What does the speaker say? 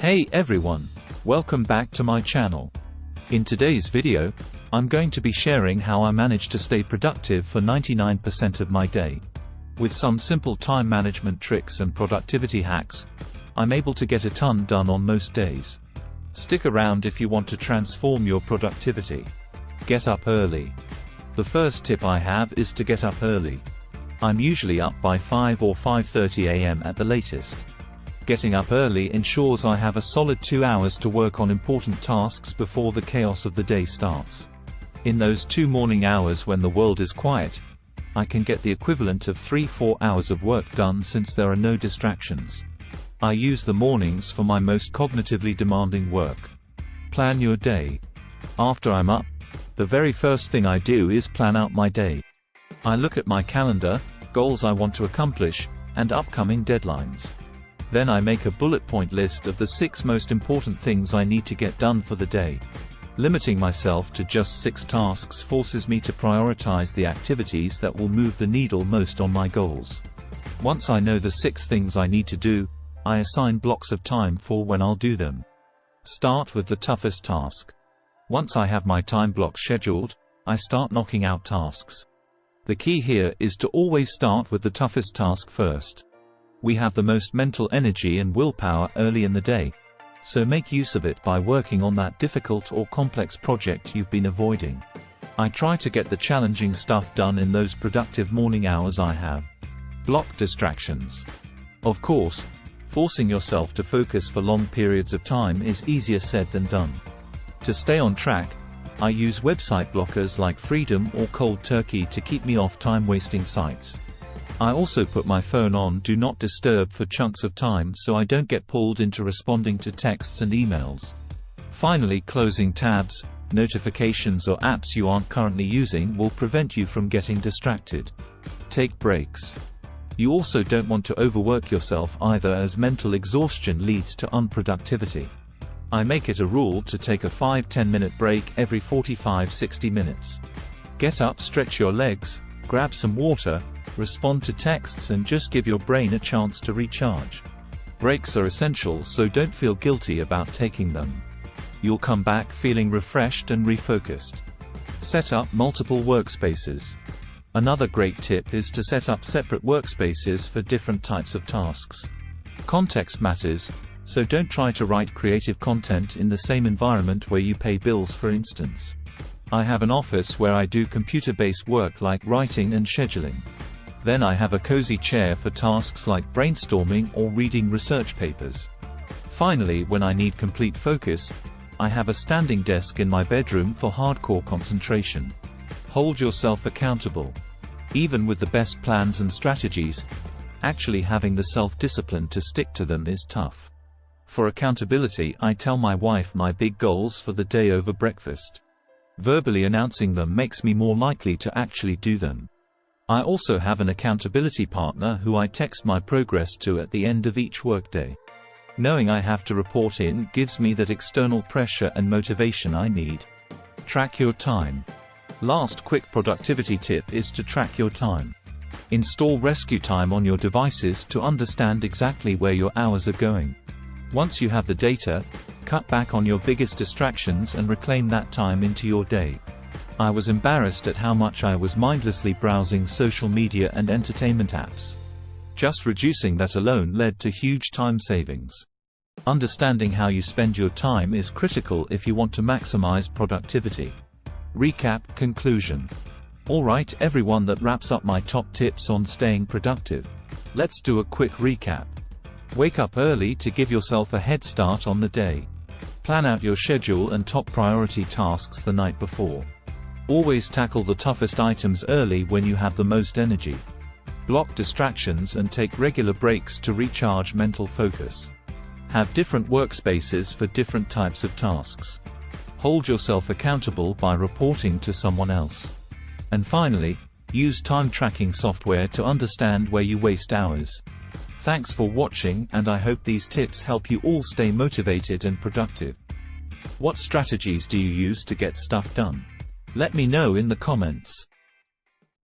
Hey everyone, welcome back to my channel. In today's video, I'm going to be sharing how I manage to stay productive for 99% of my day. With some simple time management tricks and productivity hacks, I'm able to get a ton done on most days. Stick around if you want to transform your productivity. Get up early. The first tip I have is to get up early. I'm usually up by 5 or 5:30 a.m. at the latest. Getting up early ensures I have a solid 2 hours to work on important tasks before the chaos of the day starts. In those 2 morning hours when the world is quiet, I can get the equivalent of 3-4 hours of work done since there are no distractions. I use the mornings for my most cognitively demanding work. Plan your day. After I'm up, the very first thing I do is plan out my day. I look at my calendar, goals I want to accomplish, and upcoming deadlines. Then I make a bullet point list of the 6 most important things I need to get done for the day. Limiting myself to just 6 tasks forces me to prioritize the activities that will move the needle most on my goals. Once I know the 6 things I need to do, I assign blocks of time for when I'll do them. Start with the toughest task. Once I have my time block scheduled, I start knocking out tasks. The key here is to always start with the toughest task first. We have the most mental energy and willpower early in the day, so make use of it by working on that difficult or complex project you've been avoiding. I try to get the challenging stuff done in those productive morning hours I have. Block distractions. Of course, forcing yourself to focus for long periods of time is easier said than done. To stay on track, I use website blockers like Freedom or Cold Turkey to keep me off time-wasting sites. I also put my phone on Do Not Disturb for chunks of time so I don't get pulled into responding to texts and emails. Finally, closing tabs, notifications or apps you aren't currently using will prevent you from getting distracted. Take breaks. You also don't want to overwork yourself either, as mental exhaustion leads to unproductivity. I make it a rule to take a 5-10 minute break every 45-60 minutes. Get up, stretch your legs, grab some water, respond to texts and just give your brain a chance to recharge. Breaks are essential, so don't feel guilty about taking them. You'll come back feeling refreshed and refocused. Set up multiple workspaces. Another great tip is to set up separate workspaces for different types of tasks. Context matters, so don't try to write creative content in the same environment where you pay bills, for instance. I have an office where I do computer-based work like writing and scheduling. Then I have a cozy chair for tasks like brainstorming or reading research papers. Finally, when I need complete focus, I have a standing desk in my bedroom for hardcore concentration. Hold yourself accountable. Even with the best plans and strategies, actually having the self-discipline to stick to them is tough. For accountability, I tell my wife my big goals for the day over breakfast. Verbally announcing them makes me more likely to actually do them. I also have an accountability partner who I text my progress to at the end of each workday. Knowing I have to report in gives me that external pressure and motivation I need. Track your time. Last quick productivity tip is to track your time. Install rescue time on your devices to understand exactly where your hours are going. Once you have the data, cut back on your biggest distractions and reclaim that time into your day. I was embarrassed at how much I was mindlessly browsing social media and entertainment apps. Just reducing that alone led to huge time savings. Understanding how you spend your time is critical if you want to maximize productivity. Recap. Conclusion. Alright everyone, that wraps up my top tips on staying productive. Let's do a quick recap. Wake up early to give yourself a head start on the day. Plan out your schedule and top priority tasks the night before. Always tackle the toughest items early when you have the most energy. Block distractions and take regular breaks to recharge mental focus. Have different workspaces for different types of tasks. Hold yourself accountable by reporting to someone else. And finally, use time tracking software to understand where you waste hours. Thanks for watching, and I hope these tips help you all stay motivated and productive. What strategies do you use to get stuff done? Let me know in the comments.